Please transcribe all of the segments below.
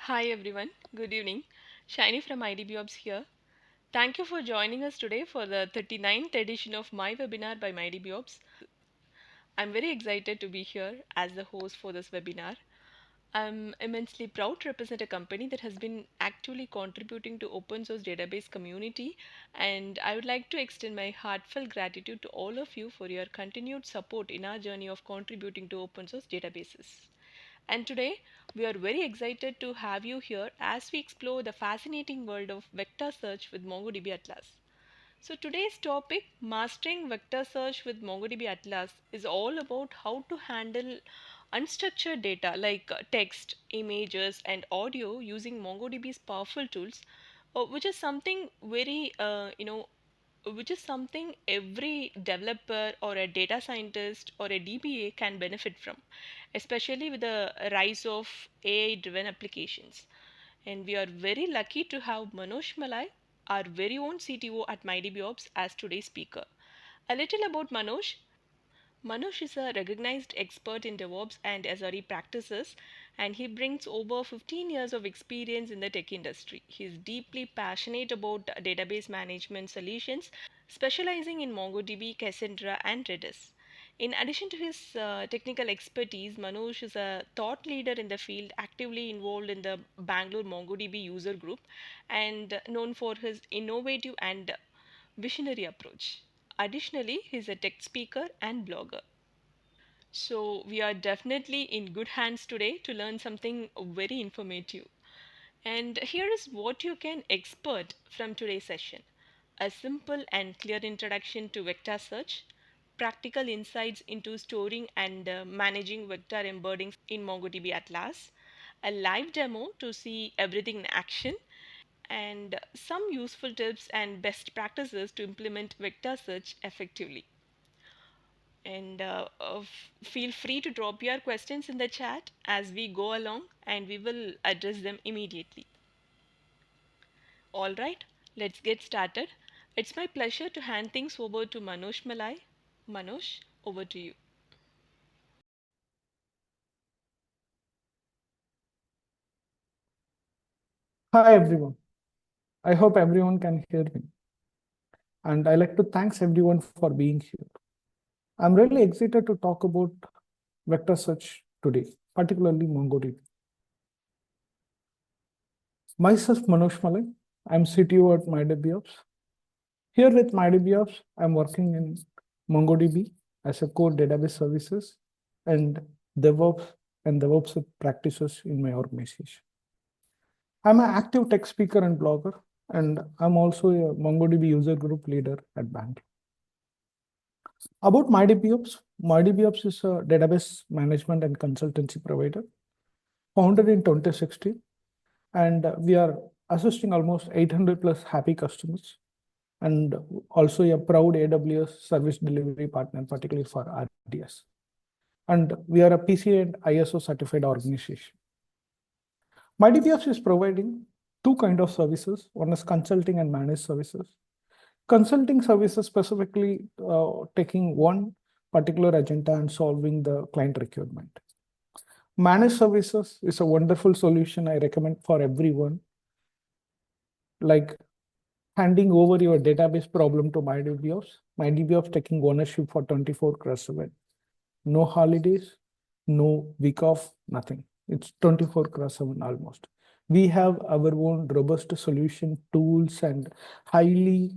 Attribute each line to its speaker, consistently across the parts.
Speaker 1: Hi everyone, good evening. Shiny from Mydbops here. Thank you for joining us today for the 39th edition of my webinar by Mydbops. I'm very excited to be here as the host for this webinar. I'm immensely proud to represent a company that has been actively contributing to open source database community, and I would like to extend my heartfelt gratitude to all of you for your continued support in our journey of contributing to open source databases. And today, we are very excited to have you here as we explore the fascinating world of vector search with MongoDB Atlas. So today's topic, mastering vector search with MongoDB Atlas, is all about how to handle unstructured data like text, images, and audio using MongoDB's powerful tools, which is something which is something every developer or a data scientist or a DBA can benefit from, especially with the rise of AI driven applications. And we are very lucky to have Manosh Malai, our very own CTO at MyDBOps, as today's speaker. A little about Manosh. Manosh is a recognized expert in DevOps and SRE practices, and he brings over 15 years of experience in the tech industry. He is deeply passionate about database management solutions, specializing in MongoDB, Cassandra, and Redis. In addition to his technical expertise, Manoj is a thought leader in the field, actively involved in the Bangalore MongoDB user group, and known for his innovative and visionary approach. Additionally, he's a tech speaker and blogger. So, we are definitely in good hands today to learn something very informative. And here is what you can expect from today's session: a simple and clear introduction to vector search, practical insights into storing and managing vector embeddings in MongoDB Atlas, a live demo to see everything in action, and some useful tips and best practices to implement vector search effectively. And feel free to drop your questions in the chat as we go along, and we will address them immediately. All right, let's get started. It's my pleasure to hand things over to Manosh Malai. Manosh, over to you.
Speaker 2: Hi everyone. I hope everyone can hear me. And I like to thanks everyone for being here. I'm really excited to talk about vector search today, particularly MongoDB. Myself, Manosh Malai. I'm CTO at MyDBOps. Here with MyDBOps, I'm working in MongoDB as a core database services and DevOps and DevOps practices in my organization. I'm an active tech speaker and blogger, and I'm also a MongoDB user group leader at Bangalore. About MyDBOps, MyDBOps is a database management and consultancy provider founded in 2016, and we are assisting almost 800 plus happy customers, and also a proud AWS service delivery partner, particularly for RDS. And we are a PCI and ISO certified organization. MyDBOps is providing two kinds of services. One is consulting and managed services. Consulting services specifically taking one particular agenda and solving the client requirement. Managed services is a wonderful solution I recommend for everyone, like handing over your database problem to MyDBOps. MyDBOps taking ownership for 24/7. No holidays, no week off, nothing. It's 24/7 almost. We have our own robust solution tools and highly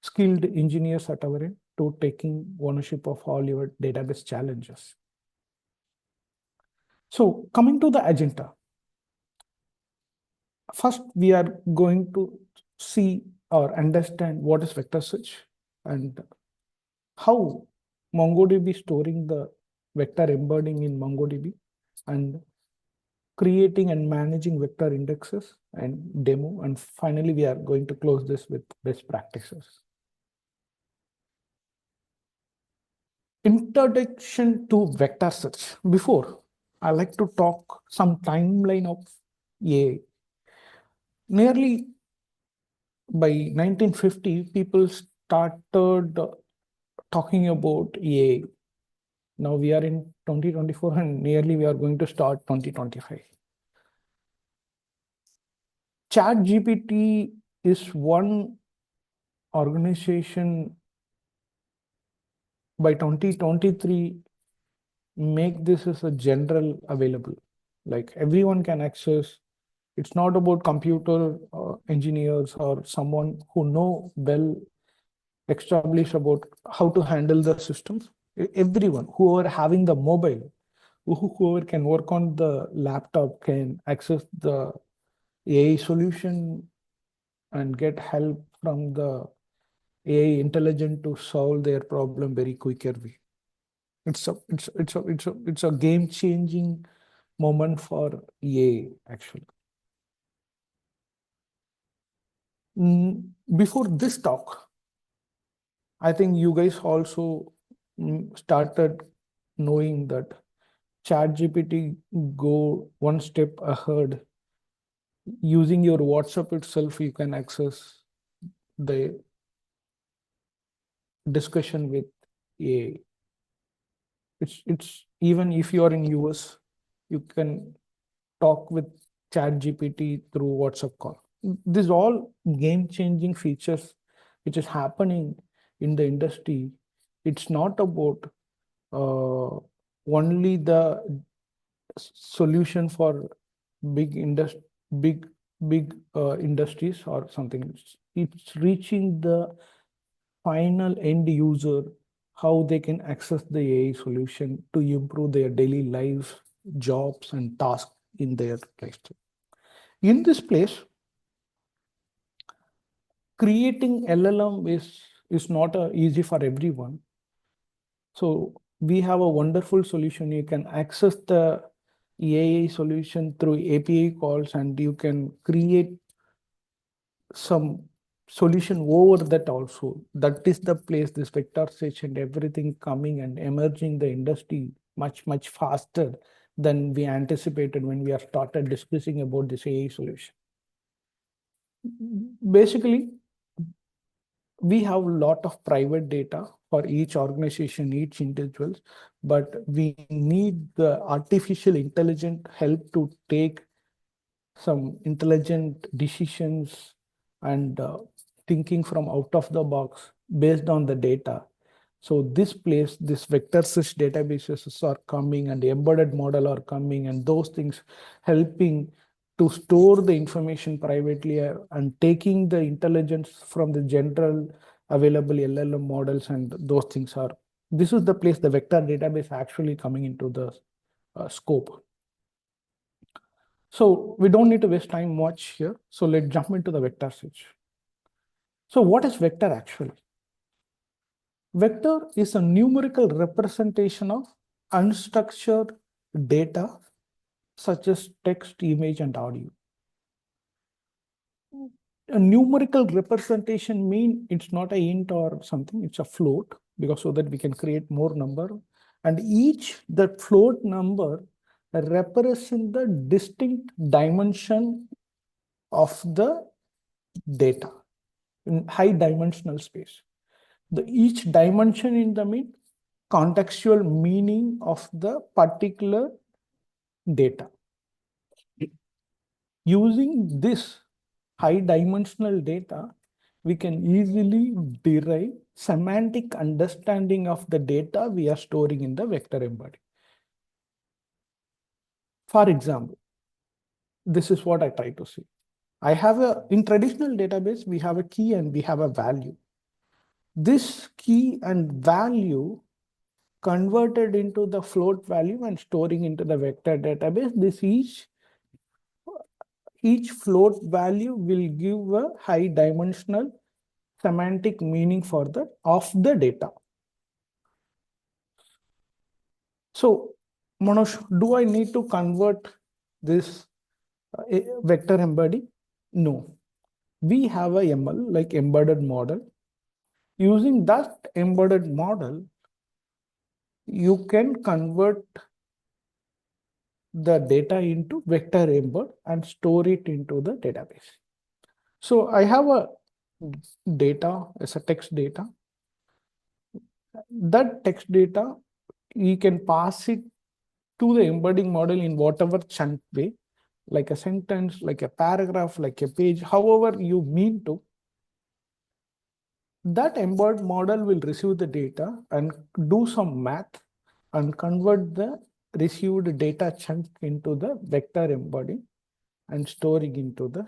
Speaker 2: skilled engineers at our end to taking ownership of all your database challenges. So coming to the agenda, first we are going to see or understand what is vector search and how MongoDB storing the vector embedding in MongoDB and creating and managing vector indexes and demo. And finally, we are going to close this with best practices. Introduction to vector search. Before, I like to talk some timeline of AI. Nearly by 1950, people started talking about AI. Now we are in 2024 and nearly we are going to start 2025. ChatGPT is one organization by 2023 make this as a general available, like everyone can access. It's not about computer engineers or someone who know well established about how to handle the systems. Everyone, whoever having the mobile, whoever can work on the laptop can access the AI solution and get help from the AI intelligent to solve their problem very quicker way. It's a game changing moment for AI actually. Before this talk, I think you guys also started knowing that ChatGPT go one step ahead. Using your WhatsApp itself, you can access the discussion with AI. It's even if you are in US, you can talk with ChatGPT through WhatsApp call. These all game-changing features which is happening in the industry. It's not about only the solution for big industry, big industries or something. It's reaching the final end user, how they can access the AI solution to improve their daily lives, jobs, and tasks in their lifestyle. In this place, creating LLM is not easy for everyone. So we have a wonderful solution. You can access the AI solution through API calls, and you can create some solution over that also. That is the place this vector search and everything coming and emerging the industry much faster than we anticipated when we have started discussing about this AI solution. Basically, we have a lot of private data for each organization, each individual, but we need the artificial intelligent help to take some intelligent decisions and thinking from out of the box based on the data. So this place, this vector search databases are coming and the embedded model are coming, and those things helping to store the information privately and taking the intelligence from the general available LLM models, and those things are, this is the place the vector database actually coming into the scope. So we don't need to waste time much here. So let's jump into the vector search. So what is vector actually? Vector is a numerical representation of unstructured data such as text, image, and audio. A numerical representation means it's not a int or something, it's a float, because so that we can create more number. And each that float number represents the distinct dimension of the data in high dimensional space. Each dimension in the contextual meaning of the particular data. Using this high dimensional data, we can easily derive semantic understanding of the data we are storing in the vector embedding. For example, this is what I try to see. In traditional database, we have a key and we have a value. This key and value converted into the float value and storing into the vector database. Each float value will give a high dimensional semantic meaning for of the data. So, Manosh, do I need to convert this vector embedding? No. We have a ML, like embedded model. Using that embedded model, you can convert the data into vector embed and store it into the database. So I have a data as a text data. That text data, you can pass it to the embedding model in whatever chunk way. like a sentence, like a paragraph, like a page, however you mean to, that embedded model will receive the data and do some math and convert the received data chunk into the vector embedding and storing into the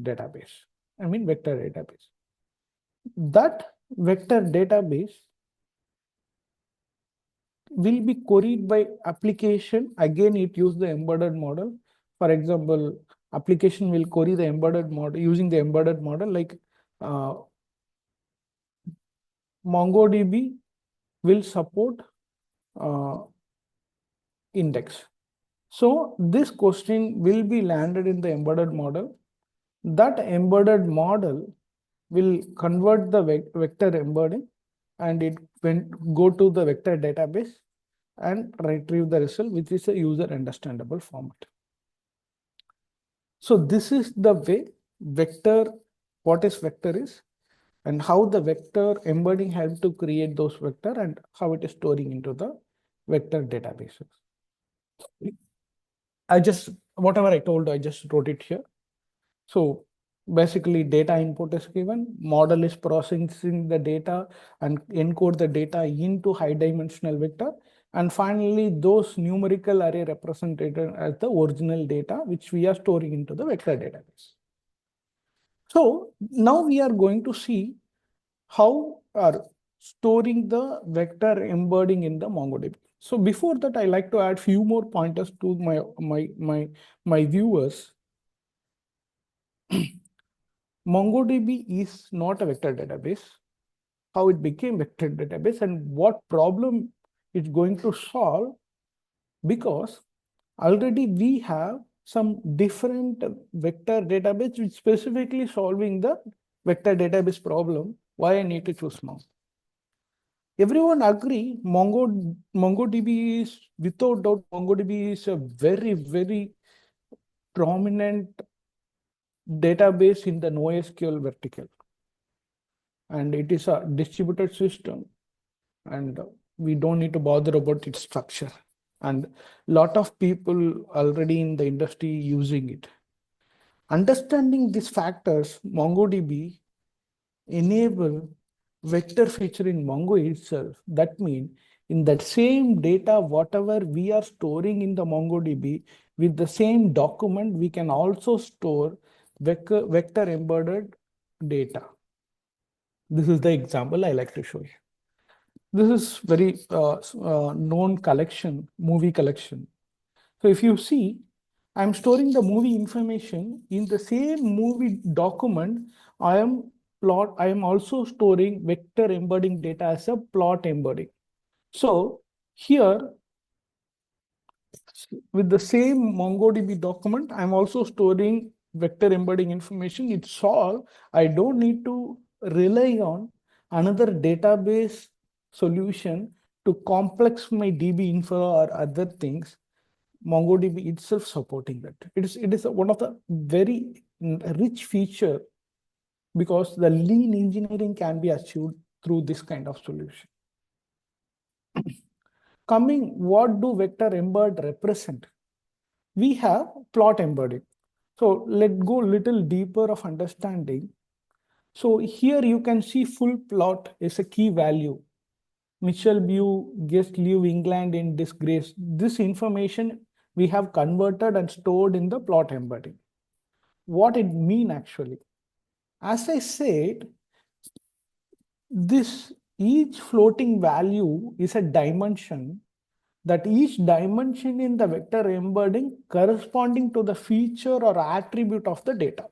Speaker 2: database. I mean, vector database. That vector database will be queried by application. Again, it use the embedded model. For example, application will query the embedded model using the embedded model, like MongoDB will support index. So this question will be landed in the embedded model. That embedded model will convert the vector embedding, and it go to the vector database and retrieve the result, which is a user understandable format. So this is the way vector, what is vector is, and how the vector embedding help to create those vector and how it is storing into the vector databases. Whatever I told, I just wrote it here. So basically data input is given, model is processing the data and encode the data into high dimensional vector. And finally, those numerical array represented as the original data, which we are storing into the vector database. So now we are going to see how are storing the vector embedding in the MongoDB. So before that, I like to add few more pointers to my viewers. MongoDB is not a vector database. How it became vector database and what problem it's going to solve, because already we have some different vector database which specifically solving the vector database problem. Why I need to choose Mongo? Everyone agree MongoDB is, without doubt, MongoDB is a very, very prominent database in the NoSQL vertical. And it is a distributed system, and we don't need to bother about its structure. And a lot of people already in the industry using it. Understanding these factors, MongoDB enable vector feature in Mongo itself. That means in that same data, whatever we are storing in the MongoDB, with the same document, we can also store vector embedded data. This is the example I like to show you. This is very known collection, movie collection. So if you see, I'm storing the movie information in the same movie document. I am also storing vector embedding data as a plot embedding. So here, with the same MongoDB document, I'm also storing vector embedding information. It's all, I don't need to rely on another database solution to complex my DB info or other things. MongoDB itself supporting that. It is one of the very rich feature, because the lean engineering can be achieved through this kind of solution. Coming, what do vector embed represent? We have plot embedding. So let's go a little deeper of understanding. So here you can see full plot is a key value. Mitchell View, guest live England in disgrace. This information we have converted and stored in the plot embedding. What it mean actually? As I said, this each floating value is a dimension, that each dimension in the vector embedding corresponding to the feature or attribute of the data.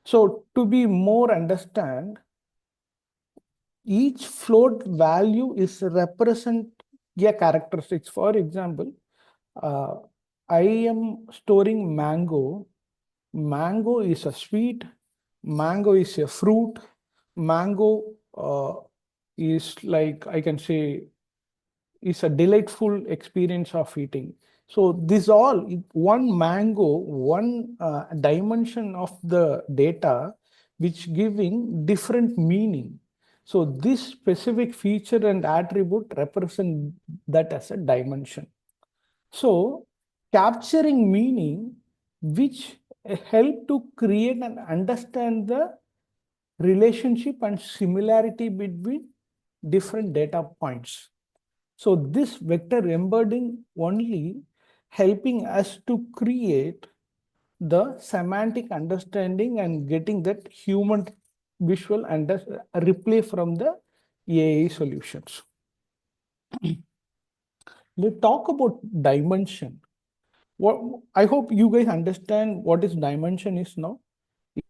Speaker 2: So to be more understand, each float value is represent a characteristics. For example, I am storing mango. Mango is a sweet, mango is a fruit, mango is like, I can say, is a delightful experience of eating. So this all, one mango, one dimension of the data, which giving different meaning. So this specific feature and attribute represent that as a dimension. So capturing meaning which help to create and understand the relationship and similarity between different data points. So this vector embedding only helping us to create the semantic understanding and getting that human visual and replay from the AI solutions. Let's talk about dimension. What I hope you guys understand what is dimension is now.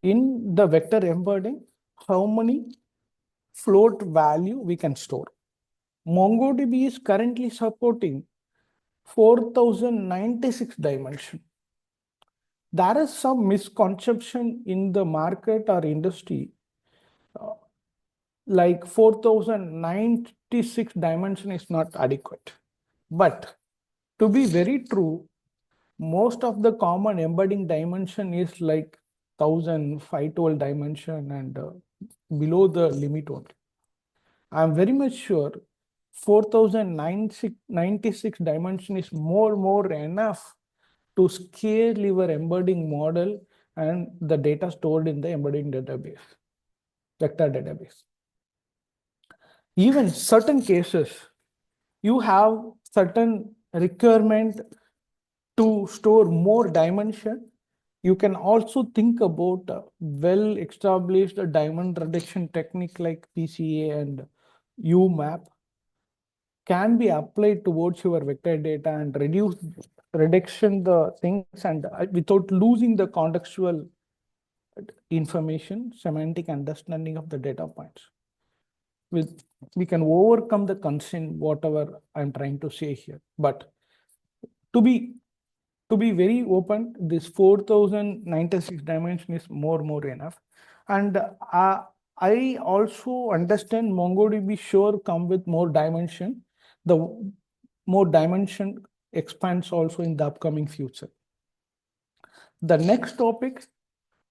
Speaker 2: In the vector embedding, how many float value we can store. MongoDB is currently supporting 4096 dimension. There is some misconception in the market or industry, like 4096 dimension is not adequate. But to be very true, most of the common embedding dimension is like 1512 dimension and below the limit only. I'm very much sure 4096 dimension is more enough to scale your embedding model and the data stored in the embedding database, vector database. Even certain cases, you have certain requirement to store more dimension. You can also think about a well-established diamond reduction technique like PCA and UMAP can be applied towards your vector data and reduction the things and without losing the contextual information, semantic understanding of the data points. We can overcome the constraint, whatever I'm trying to say here. But to be very open, this 4096 dimension is more enough. And I also understand MongoDB sure come with more dimension. The more dimension expands also in the upcoming future. The next topic,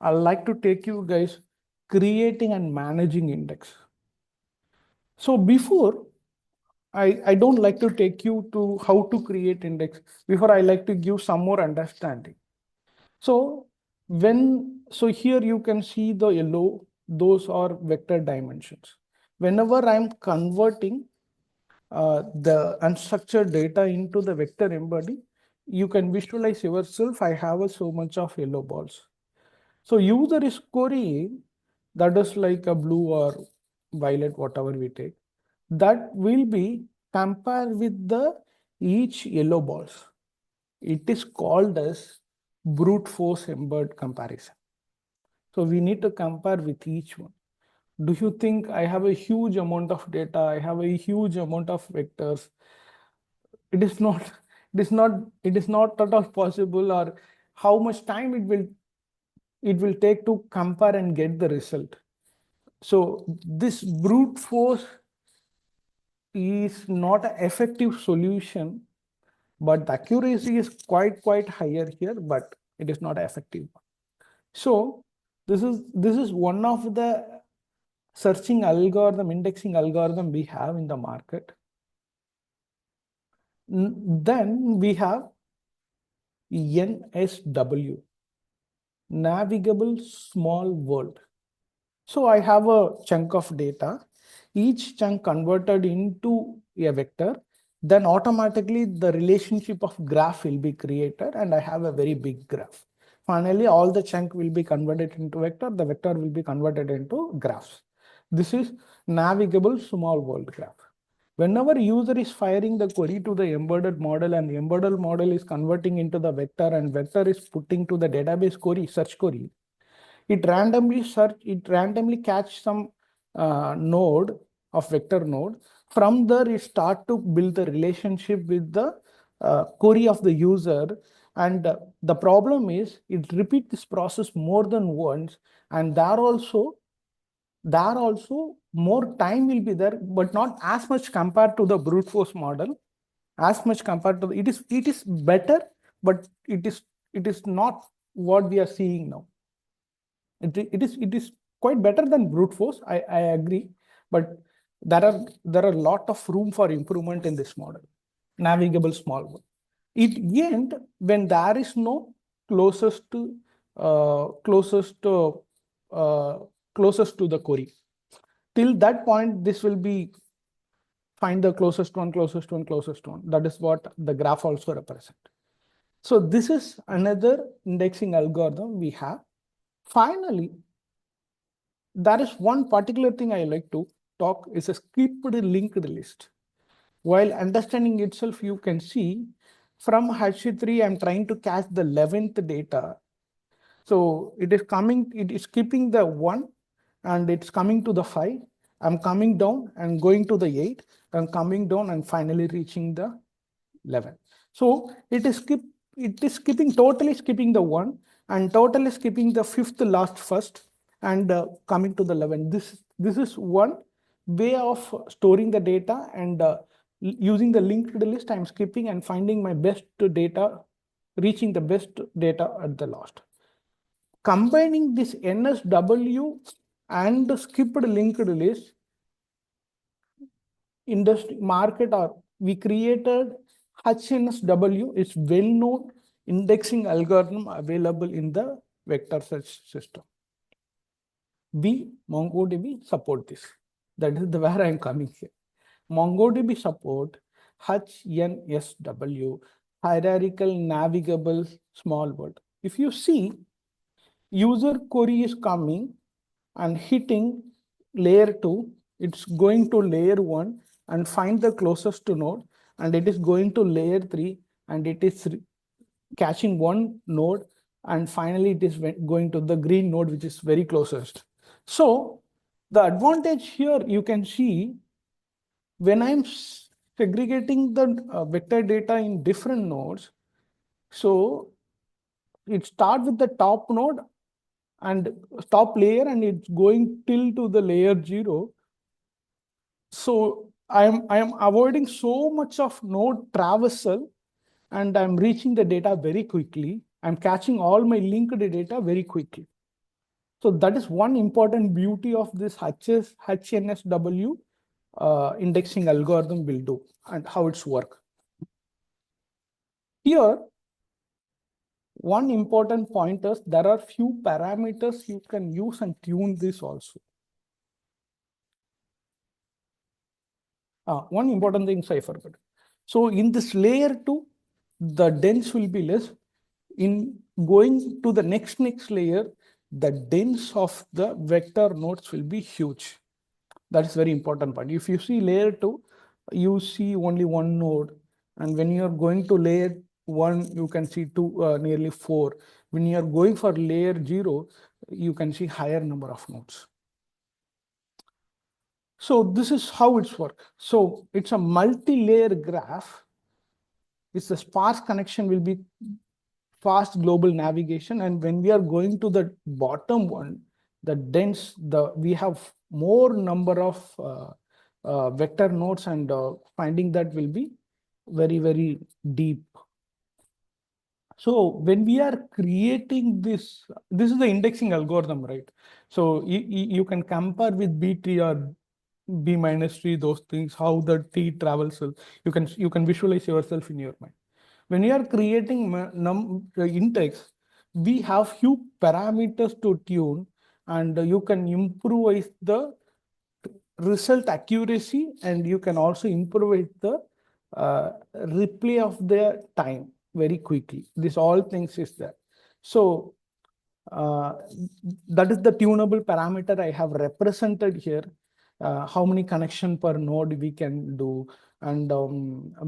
Speaker 2: I'd like to take you guys creating and managing index. So before, I don't like to take you to how to create index. Before, I like to give some more understanding. So here you can see the yellow, those are vector dimensions. Whenever I'm converting the unstructured data into the vector embedding, you can visualize yourself, I have so much of yellow balls. So user is querying, that is like a blue or violet, whatever we take, that will be compared with the each yellow balls. It is called as brute force embed comparison. So we need to compare with each one. Do you think I have a huge amount of data? I have a huge amount of vectors. It is not, it is not at all possible, or how much time it will take to compare and get the result. So this brute force is not an effective solution, but the accuracy is quite higher here, but it is not effective. So this is one of the searching algorithm, indexing algorithm we have in the market. Then we have NSW, Navigable Small World. So I have a chunk of data, each chunk converted into a vector, then automatically the relationship of graph will be created and I have a very big graph. Finally, all the chunk will be converted into vector, the vector will be converted into graphs. This is navigable small world graph. Whenever user is firing the query to the embedded model and the embedded model is converting into the vector and vector is putting to the database query, search query, it randomly catch some node of vector node. From there, it start to build the relationship with the query of the user. And the problem is it repeat this process more than once. And there also more time will be there, but not as much compared to the brute force model, as much compared to it is better, but it is not what we are seeing now. It is quite better than brute force. I agree, but there are a lot of room for improvement in this model, navigable small world. It end when there is no closest to closest to closest to the query. Till that point, this will be find the closest one, closest one, closest one. That is what the graph also represent. So this is another indexing algorithm we have. Finally, there is one particular thing I like to talk is a skipped linked list. While understanding itself, you can see from H3, I'm trying to catch the 11th data. So it is skipping the 1 and it's coming to the 5. I'm coming down and going to the 8. I'm coming down and finally reaching the 11. So it is totally skipping the 1 and totally skipping the 5th last first and coming to the 11. This is one way of storing the data and using the linked list. I'm skipping and finding my best data, reaching the best data at the last. Combining this NSW and the skipped linked list, industry market, or we created HNSW, is well-known indexing algorithm available in the vector search system. We, MongoDB, support this. That is where I am coming here. MongoDB support HNSW, hierarchical navigable small world. If you see, user query is coming and hitting layer 2, it's going to layer 1 and find the closest node, and it is going to layer 3 and it is catching one node, and finally it is going to the green node, which is very closest. So the advantage here, you can see when I'm segregating the vector data in different nodes, so it starts with the top node and top layer and it's going till to the layer 0. So I am avoiding so much of node traversal and I'm reaching the data very quickly. I'm catching all my linked data very quickly. So that is one important beauty of this HNSW indexing algorithm will do and how it's work. Here, one important point is there are few parameters you can use and tune this also. One important thing I forgot. So in this layer 2, the dense will be less. In going to the next layer, the dense of the vector nodes will be huge. That is very important part. If you see layer 2, you see only one node. And when you are going to layer 1, you can see nearly 4. When you are going for layer 0, you can see higher number of nodes. So this is how it's work. So it's a multi-layer graph. It's a sparse connection will be fast global navigation. And when we are going to the bottom one, the dense, we have more number of vector nodes, and finding that will be very, very deep. So when we are creating this is the indexing algorithm, right? So you can compare with B tree or B minus tree, those things, how the tree travels. You can visualize yourself in your mind. When you are creating index, we have few parameters to tune, and you can improve the result accuracy, and you can also improve the replay of the time very quickly. This all things is there. So that is the tunable parameter I have represented here. How many connection per node we can do, and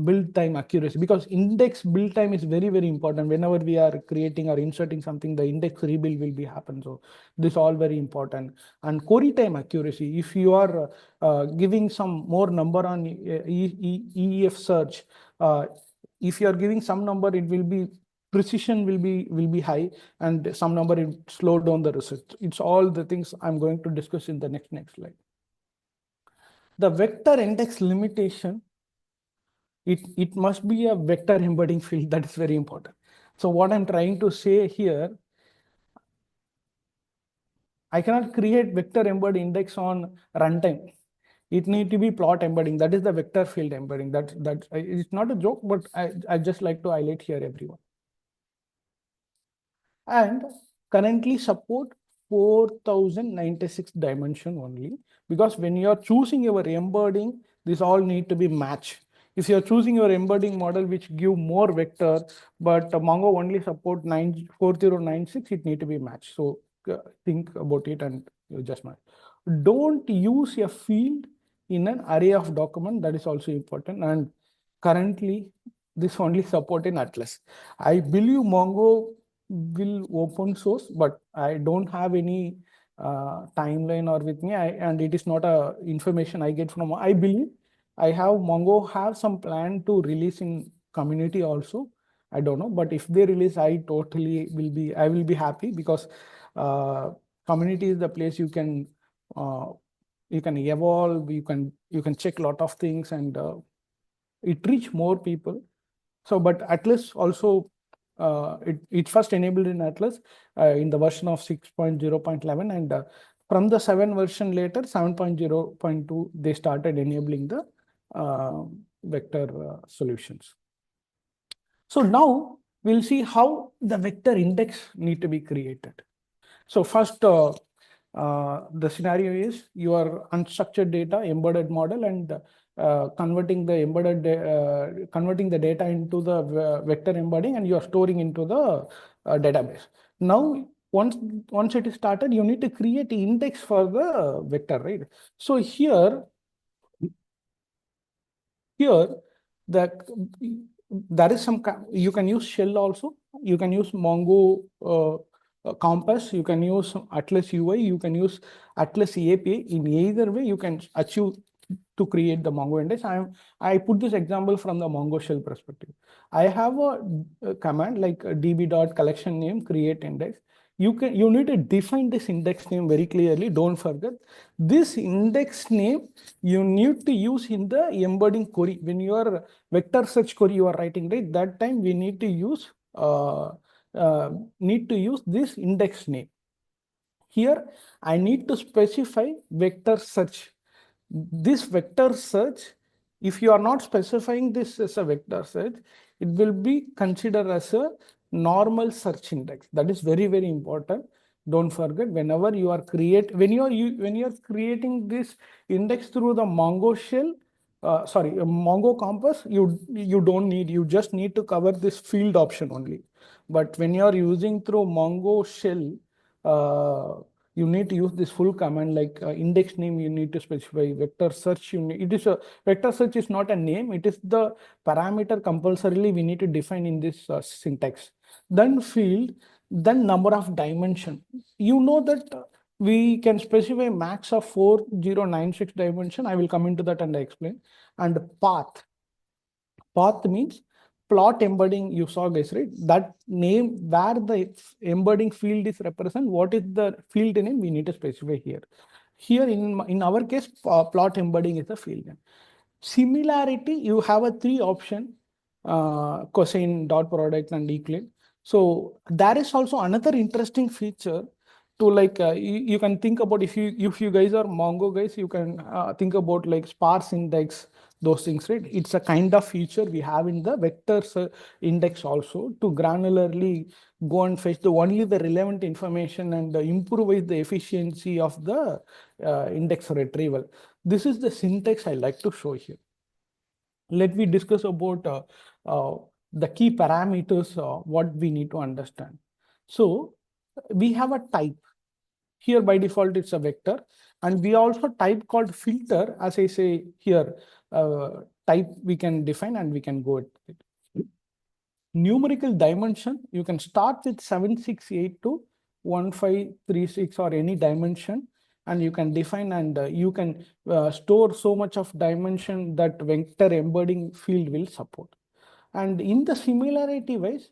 Speaker 2: build time accuracy, because index build time is very, very important. Whenever we are creating or inserting something, the index rebuild will be happen. So this all very important. And query time accuracy, if you are giving some more number on EEF search, if you are giving some number, it will be precision will be high, and some number it slow down the result. It's all the things I'm going to discuss in the next slide. The vector index limitation, it must be a vector embedding field. That is very important. So what I'm trying to say here, I cannot create vector embed index on runtime. it need to be plot embedding. That is the vector field embedding. That it's not a joke, but I just like to highlight here everyone. And currently support 4096 dimension only, because when you are choosing your embedding, this all need to be matched. If you are choosing your embedding model which give more vector, but Mongo only support 4096, it need to be matched. So think about it and you just match. Don't use a field in an array of document. That is also important. And currently this only support in Atlas. I believe Mongo will open source, but I don't have any timeline or with me, and it is not a information I get from. I believe I have Mongo have some plan to release in community also. I don't know, but if they release, I totally will be. I will be happy, because community is the place uh, you can evolve. You can check a lot of things, and it reach more people. So, but Atlas also, it first enabled in Atlas in the version of 6.0.11, and from the 7 version later, 7.0.2, they started enabling the vector solutions. So now we'll see how the vector index need to be created. So first, the scenario is your unstructured data embedded model, and converting the data into the vector embedding, and you are storing into the database. Now, once it is started, you need to create an index for the vector, right? So here the there is some, you can use shell also, you can use Mongo Compass, you can use Atlas UI, you can use Atlas API. In either way, you can achieve to create the Mongo index. I put this example from the Mongo shell perspective. I have a command like db.collection name create index. You need to define this index name very clearly. Don't forget this index name you need to use in the embedding query. When you are vector search query you are writing, right? That time we need to use this index name. Here I need to specify vector search. This vector search, if you are not specifying this as a vector search, it will be considered as a normal search index. That is very, very important. Don't forget, whenever you are when you are creating this index through the Mongo shell, Mongo Compass, you don't need, you just need to cover this field option only. But when you are using through Mongo shell, you need to use this full command, like index name you need to specify, vector search it is a vector search is not a name, it is the parameter compulsorily we need to define in this syntax. Then field, then number of dimension. You know that we can specify max of 4096 dimension. I will come into that and I explain. And path. Path means plot embedding, you saw guys, right? That name where the embedding field is represent, what is the field name we need to specify here. Here in our case, plot embedding is the field name. Similarity, you have a 3 option, cosine, dot product, and Euclid. So there is also another interesting feature to, like you can think about, if you guys are Mongo guys, you can think about like sparse index, those things, right? It's a kind of feature we have in the vectors index also, to granularly go and fetch only the relevant information and improve the efficiency of the index retrieval. This is the syntax I like to show here. Let me discuss about the key parameters, what we need to understand. So we have a type. Here by default it's a vector, and we also type called filter. As I say here, type we can define and we can go with it. Numerical dimension, you can start with 7682, 1536 or any dimension, and you can define, and you can store so much of dimension that vector embedding field will support. And in the similarity wise,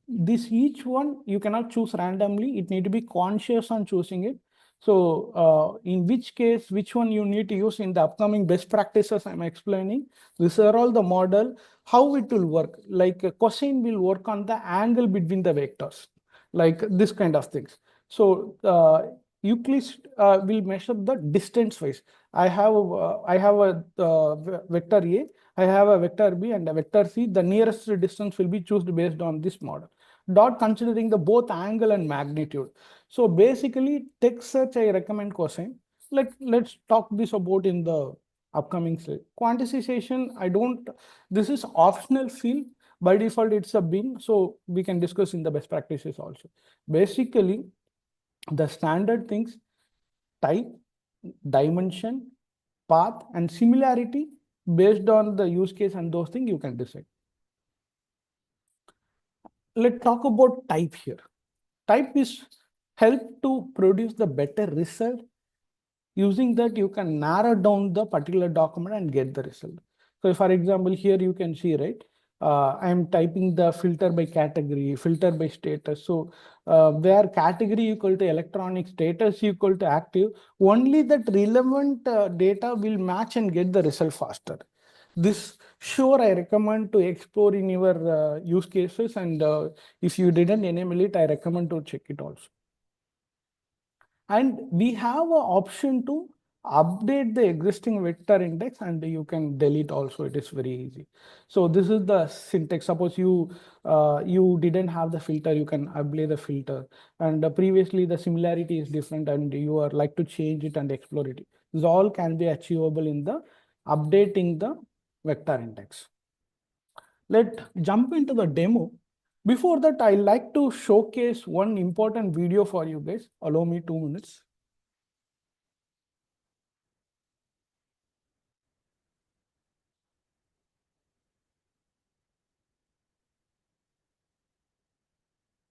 Speaker 2: this each one you cannot choose randomly, it need to be conscious on choosing it. So in which case, which one you need to use in the upcoming best practices I'm explaining. These are all the model, how it will work. Like cosine will work on the angle between the vectors, like this kind of things. So Euclid will measure the distance wise. I have a vector A, I have a vector B and a vector C. The nearest distance will be chosen based on this model. Dot considering the both angle and magnitude. So basically, text search I recommend cosine. Like let's talk this about in the upcoming slide. Quantization, I don't. This is optional field. By default, it's a bin. So we can discuss in the best practices also. Basically, the standard things: type, dimension, path, and similarity. Based on the use case and those things, you can decide. Let's talk about type here. Type is help to produce the better result. Using that, you can narrow down the particular document and get the result. So for example, here you can see, right? I'm typing the filter by category, filter by status. So where category equal to electronic, status equal to active, only that relevant data will match and get the result faster. This sure I recommend to explore in your use cases, and if you didn't enable it, I recommend to check it also. And we have an option to update the existing vector index, and you can delete also. It is very easy. So this is the syntax. Suppose you didn't have the filter, you can update the filter, and previously the similarity is different and you are like to change it and explore it. This all can be achievable in the updating the vector index. Let's jump into the demo. Before that, I like to showcase one important video for you guys. Allow me 2 minutes.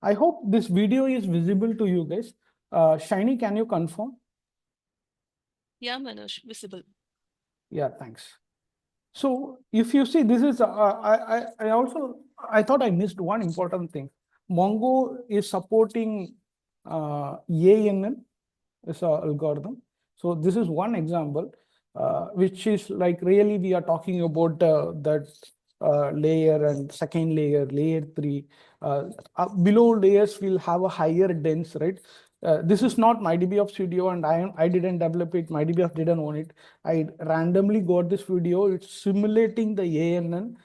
Speaker 2: I hope this video is visible to you guys. Shiny, can you confirm?
Speaker 1: Yeah, Manosh, visible.
Speaker 2: Yeah, thanks. So if you see, this is, I thought I missed one important thing. Mongo is supporting ANN, this algorithm. So this is one example, which is like really we are talking about that layer and second layer, layer 3. Below layers will have a higher dense, right? This is not MyDBOps Studio, and I didn't develop it. MyDBOps didn't own it. I randomly got this video. It's simulating the ANN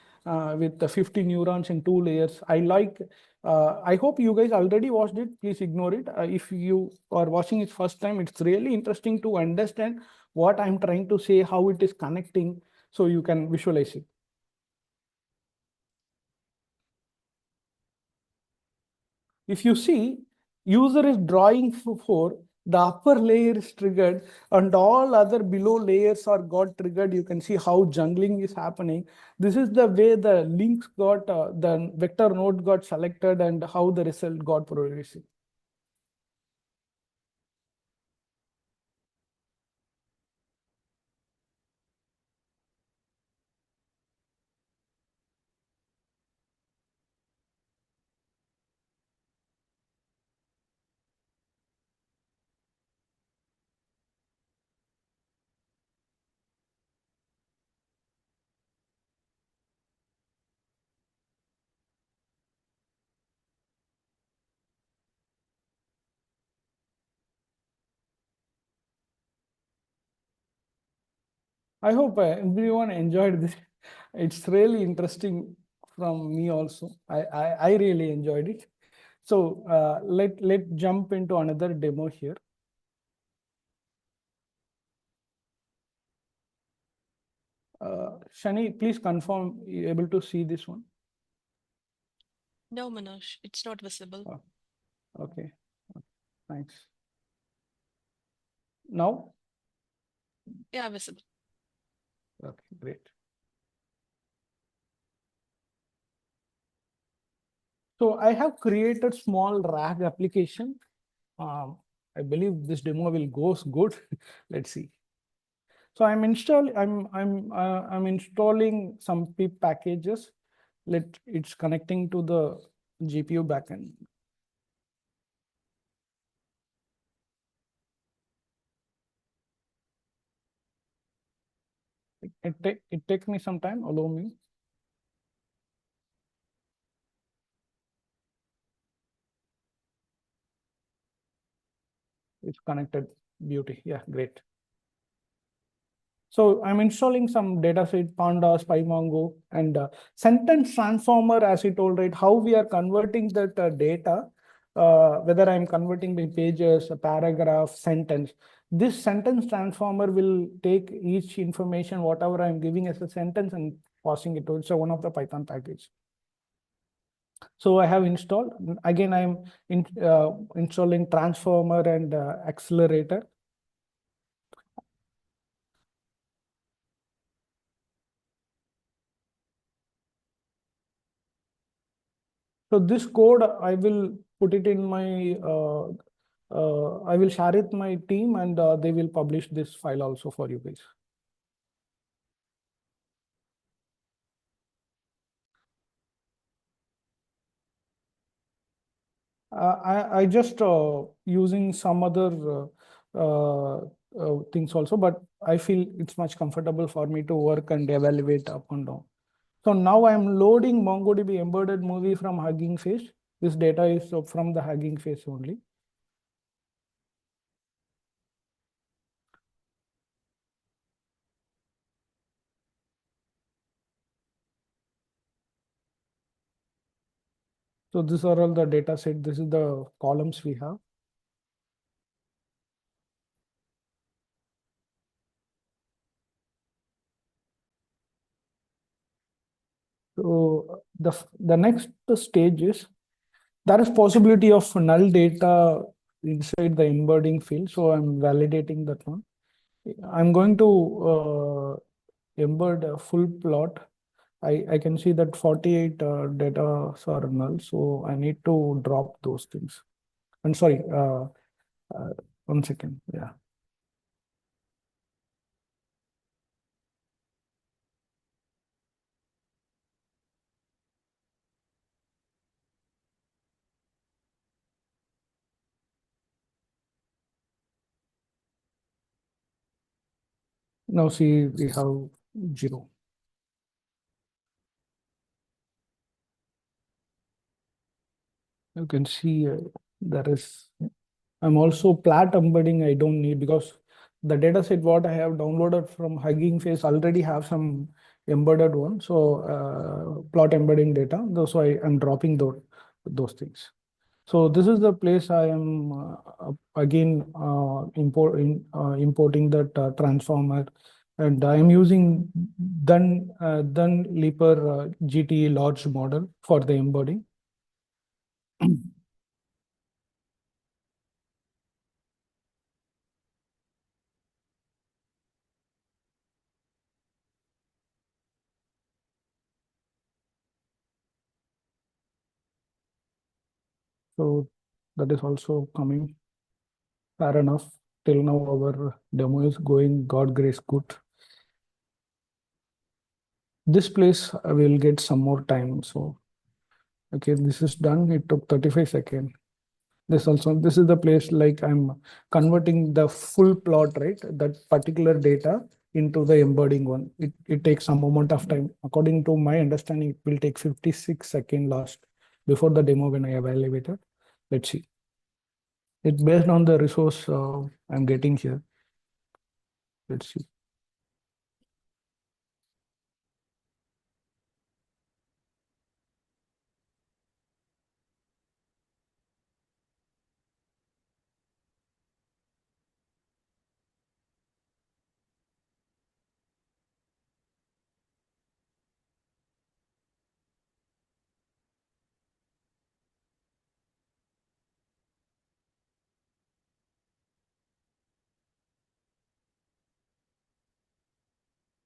Speaker 2: with the 50 neurons in 2 layers. I hope you guys already watched it. Please ignore it. If you are watching it first time, it's really interesting to understand what I'm trying to say, how it is connecting, so you can visualize it. If you see, user is drawing for the upper layer is triggered and all other below layers are got triggered. You can see how jungling is happening. This is the way the links got, the vector node got selected and how the result got produced. I hope everyone enjoyed this. It's really interesting from me also. I really enjoyed it. So let jump into another demo here. Shani, please confirm you're able to see this one.
Speaker 1: No, Manosh, it's not visible.
Speaker 2: Oh, okay, thanks. Now,
Speaker 1: Yeah, visible.
Speaker 2: okay, great. So I have created small RAG application. I believe this demo will go good. Let's see. So I'm installing some pip packages. It's connecting to the GPU backend. It takes me some time. Allow me. it's connected. Beauty. Yeah, great. So I'm installing some dataset, pandas, pymongo, and sentence transformer, as you told, right? How we are converting that data, whether I'm converting by pages, a paragraph, sentence. This sentence transformer will take each information, whatever I'm giving as a sentence, and passing it to. It's one of the Python package. So I have installed. Again, I'm installing transformer and accelerator. So this code, I will put it in my, I will share it my team, and they will publish this file also for you guys. I just using some other things also, but I feel it's much comfortable for me to work and evaluate up and down. So now I'm loading MongoDB embedded movie from Hugging Face. This data is from the Hugging Face only. So these are all the data set. This is the columns we have. So the next stage is there is possibility of null data inside the embedding field. So I'm validating that one. I'm going to embed a full plot. I can see that 48 data are null. So I need to drop those things. I'm sorry, 1 second. Yeah. Now see, we have 0. You can see there is. I'm also plat embedding. I don't need, because the data set what I have downloaded from Hugging Face already have some embedded one. So plot embedding data. So I am dropping those things. So this is the place I am again importing that transformer, and I am using Dun Leaper GTE large model for the embedding. So that is also coming. Fair enough. Till now, our demo is going God grace good. This place I will get some more time. So okay, this is done. It took 35 seconds. This is the place like I'm converting the full plot, right? That particular data into the embedding one. It takes some amount of time. According to my understanding, it will take 56 seconds last before the demo when I evaluated. Let's see. It's based on the resource I'm getting here. Let's see.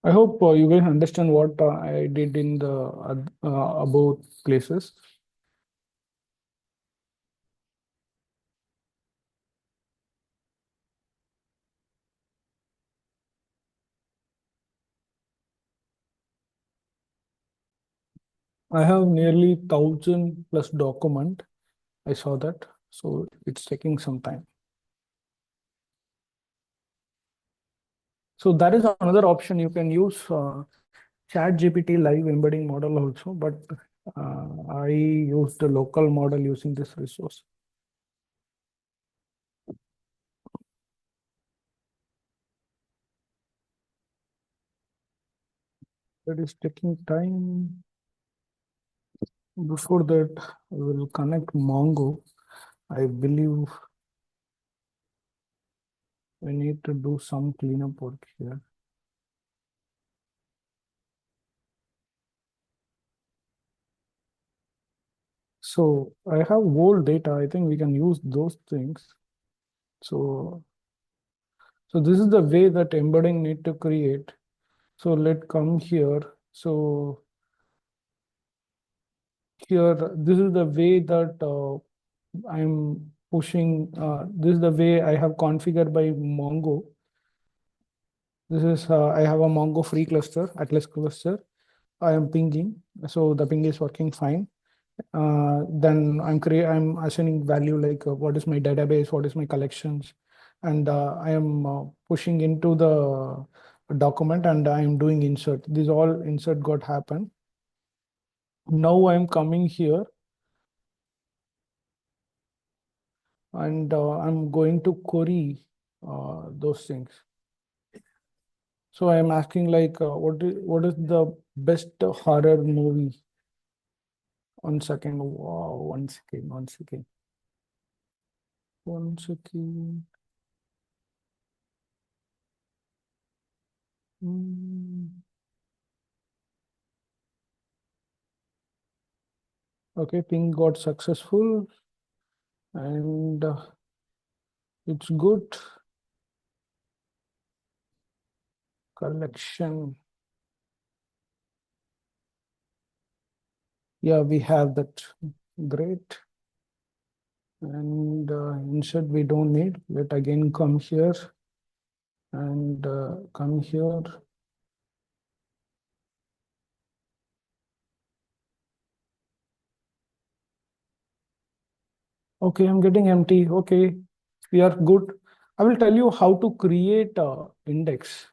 Speaker 2: I hope you guys understand what I did in the above places. I have nearly 1,000 plus document. I saw that. So it's taking some time. So that is another option. You can use Chat GPT live embedding model also, but I use the local model using this resource. That is taking time. Before that, I will connect Mongo. I believe we need to do some cleanup work here. So I have old data. I think we can use those things. So, so this is the way that embedding need to create. So let come here. So here, this is the way that I'm pushing. This is the way I have configured by Mongo. This is I have a Mongo free cluster, Atlas cluster. I am pinging, so the ping is working fine. Then I'm assigning value like what is my database, what is my collections, and I am pushing into the document and I am doing insert. These all insert got happen. Now I'm coming here and I'm going to query those things. So I'm asking like what is the best horror movie? 1 second. Wow, 1 second, 1 second. 1 second. Mm. Okay, ping got successful and it's good. Collection. Yeah, we have that. Great. And insert we don't need. Let again come here and come here. Okay, I'm getting empty. Okay, we are good. I will tell you how to create a index.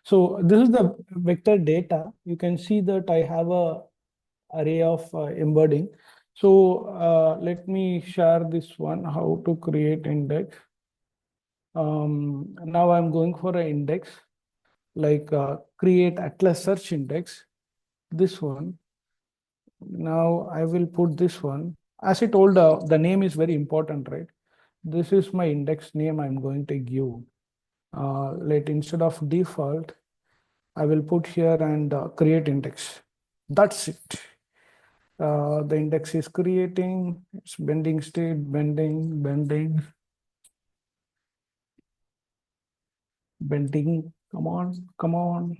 Speaker 2: So this is the vector data. You can see that I have a array of embedding. So let me share this one, how to create index. Now I'm going for an index, like create Atlas search index, this one. Now I will put this one. As I told, the name is very important, right? This is my index name I'm going to give. Let instead of default, I will put here and create index. That's it. The index is creating, it's bending state, bending, bending, bending. Come on, come on.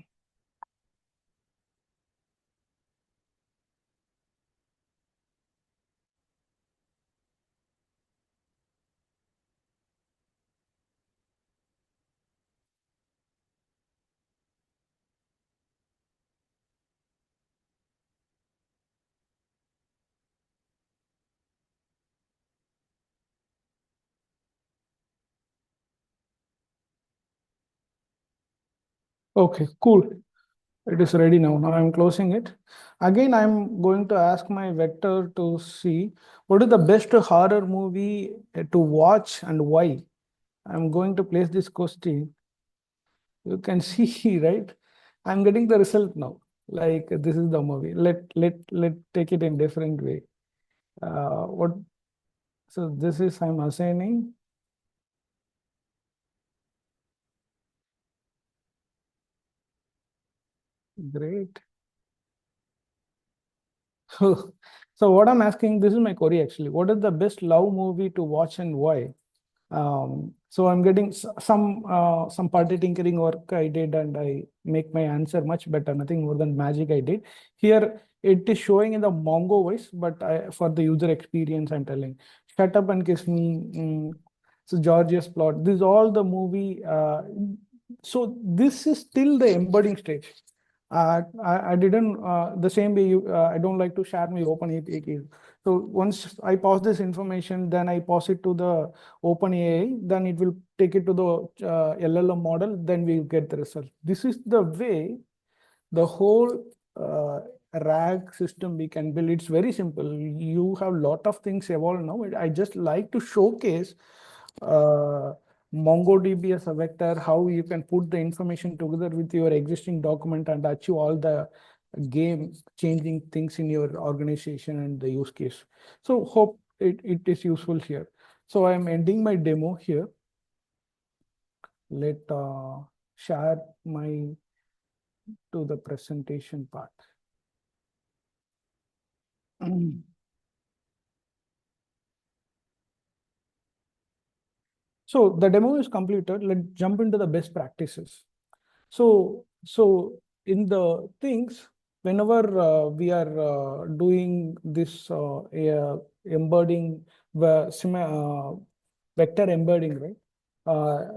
Speaker 2: Okay, cool. It is ready now. Now I'm closing it. Again, I'm going to ask my vector to see what is the best horror movie to watch and why. I'm going to place this question. You can see, right? I'm getting the result now. Like this is the movie. Let take it in different way. What? So this is I'm assigning. Great. So, so what I'm asking, this is my query actually. What is the best love movie to watch and why? So I'm getting some party tinkering work I did, and I make my answer much better. Nothing more than magic I did. Here it is showing in the Mongo voice, but for the user experience, I'm telling. Shut up and kiss me. So Georgia's plot. This is all the movie. So this is still the embedding stage. I didn't the same way you. I don't like to share my open API keys. So once I pass this information, then I pass it to the OpenAI, then it will take it to the LLM model, then we get the result. This is the way the whole RAG system we can build. It's very simple. You have a lot of things evolved now. I just like to showcase uh, MongoDB as a vector, how you can put the information together with your existing document and achieve all the game changing things in your organization and the use case. So hope it is useful here. So I'm ending my demo here. Let share my to the presentation part. So the demo is completed. Let's jump into the best practices. So in the things, whenever we are doing this embedding, vector embedding, right?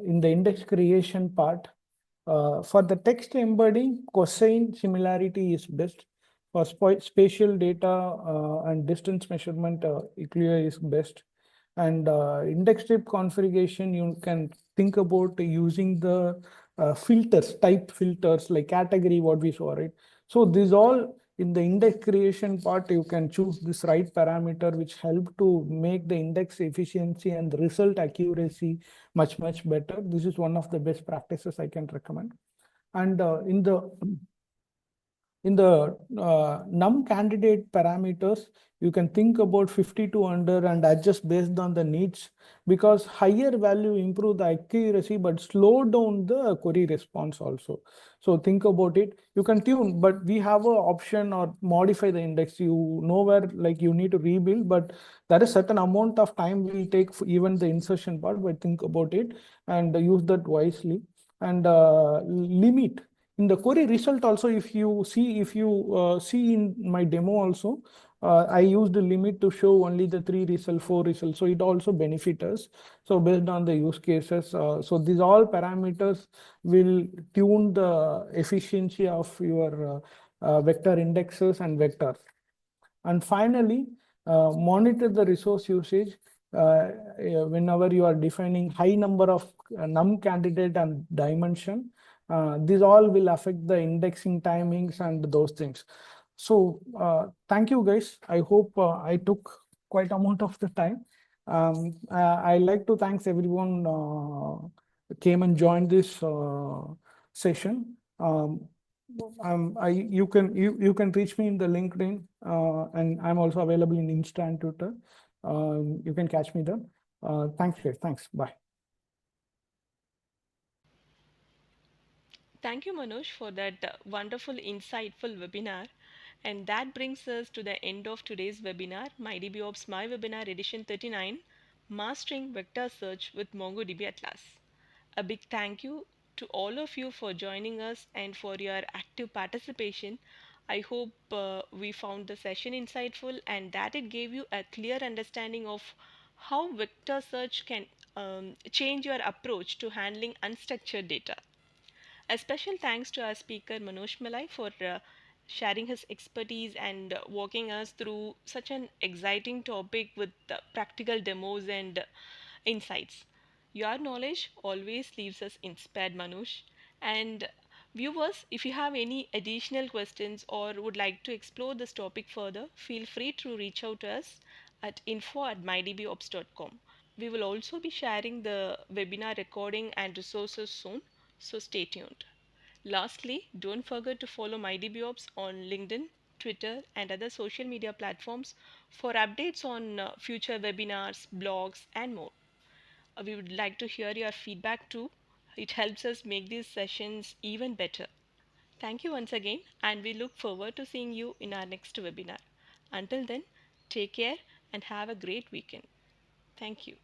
Speaker 2: In the index creation part, for the text embedding, cosine similarity is best. For spatial data and distance measurement, Eclair is best. And index type configuration, you can think about using the filters, type filters like category, what we saw, right? So these all in the index creation part, you can choose this right parameter, which help to make the index efficiency and the result accuracy much better. This is one of the best practices I can recommend. And in the num candidate parameters, you can think about 50 to under and adjust based on the needs, because higher value improve the accuracy but slow down the query response also. So think about it. You can tune, but we have an option or modify the index. You know where like you need to rebuild, but there is certain amount of time will take for even the insertion part. But think about it and use that wisely. And limit in the query result also, if you see in my demo also, I used the limit to show only the 3 result, 4 result. So it also benefit us. So based on the use cases, so these all parameters will tune the efficiency of your vector indexes and vectors. And finally, monitor the resource usage whenever you are defining high number of num candidate and dimension. These all will affect the indexing timings and those things. So thank you guys. I hope I took quite amount of the time. I like to thanks everyone came and joined this session. You can reach me in the LinkedIn, and I'm also available in Insta and Twitter. You can catch me there. Thanks, guys. Thanks. Bye.
Speaker 1: Thank you, Manosh, for that wonderful, insightful webinar. And that brings us to the end of today's webinar, MyDBOps MyWebinar Edition 39, Mastering Vector Search with MongoDB Atlas. A big thank you to all of you for joining us and for your active participation. I hope we found the session insightful and that it gave you a clear understanding of how vector search can change your approach to handling unstructured data. A special thanks to our speaker Manosh Malai for sharing his expertise and walking us through such an exciting topic with practical demos and insights. Your knowledge always leaves us inspired, Manoj. And viewers, if you have any additional questions or would like to explore this topic further, feel free to reach out to us at info@mydbops.com. We will also be sharing the webinar recording and resources soon, so stay tuned. Lastly, don't forget to follow MyDBOps on LinkedIn, Twitter, and other social media platforms for updates on future webinars, blogs, and more. We would like to hear your feedback too. It helps us make these sessions even better. Thank you once again, and we look forward to seeing you in our next webinar. Until then, take care and have a great weekend. Thank you.